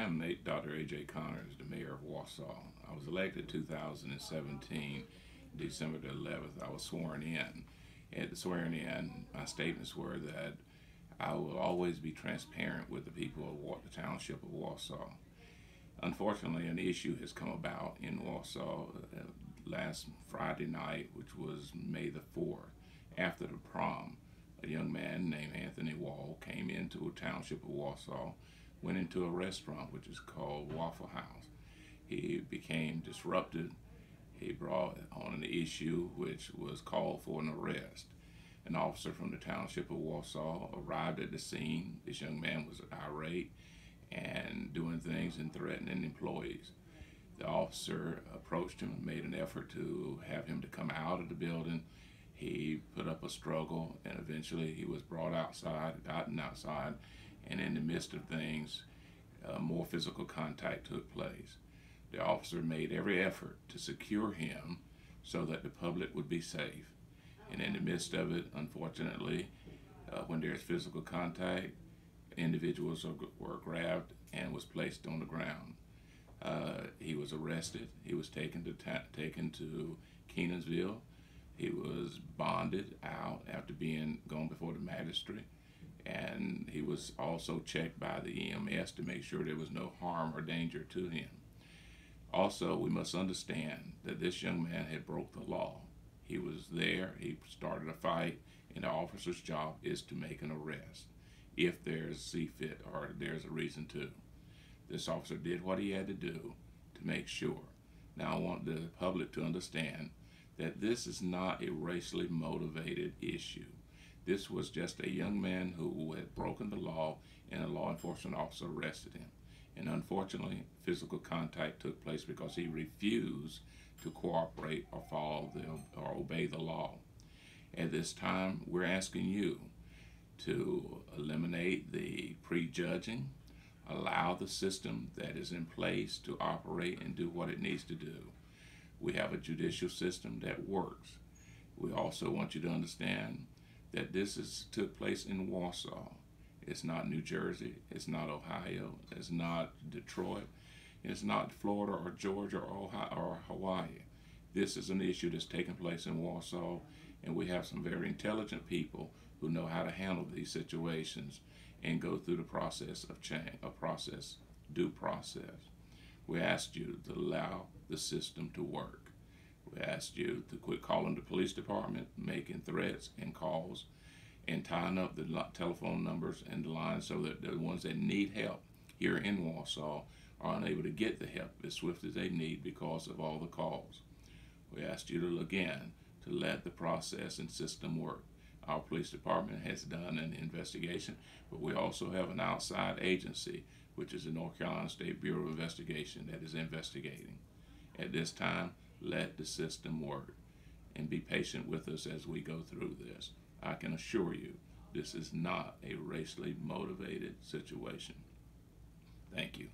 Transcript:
I am Dr. A.J. Connors, the mayor of Wausau. I was elected 2017, December the 11th. I was sworn in. At the swearing in, my statements were that I will always be transparent with the people of the township of Wausau. Unfortunately, an issue has come about in Wausau last Friday night, which was May the 4th. After the prom, a young man named Anthony Wall came into a township of Wausau, went into a restaurant which is called Waffle House. He became disrupted. He brought on an issue which was called for an arrest. An officer from the township of Wausau arrived at the scene. This young man was irate and doing things and threatening employees. The officer approached him and made an effort to have him to come out of the building. He put up a struggle, and eventually he was brought outside, gotten outside, and in the midst of things, more physical contact took place. The officer made every effort to secure him so that the public would be safe. And in the midst of it, unfortunately, when there's physical contact, individuals were grabbed and was placed on the ground. He was arrested. He was taken to Kenansville. He was bonded out after being gone before the magistrate, and he was also checked by the EMS to make sure there was no harm or danger to him. Also, we must understand that this young man had broke the law. He was there, he started a fight, and the officer's job is to make an arrest if there's fit or there's a reason to. This officer did what he had to do to make sure. Now I want the public to understand that this is not a racially motivated issue. This was just a young man who had broken the law, and a law enforcement officer arrested him. And unfortunately, physical contact took place because he refused to cooperate or or obey the law. At this time, we're asking you to eliminate the prejudging, allow the system that is in place to operate and do what it needs to do. We have a judicial system that works. We also want you to understand that this took place in Wausau. It's not New Jersey, it's not Ohio, it's not Detroit, it's not Florida or Georgia or Ohio or Hawaii. This is an issue that's taking place in Wausau, and we have some very intelligent people who know how to handle these situations and go through the process of change, due process. We asked you to allow the system to work. We asked you to quit calling the police department, making threats and calls, and tying up the telephone numbers and the lines so that the ones that need help here in Wausau are unable to get the help as swift as they need because of all the calls. We asked you to, again, to let the process and system work. Our police department has done an investigation, but we also have an outside agency, which is the North Carolina State Bureau of Investigation, that is investigating. At this time, let the system work and be patient with us as we go through this. I can assure you, this is not a racially motivated situation. Thank you.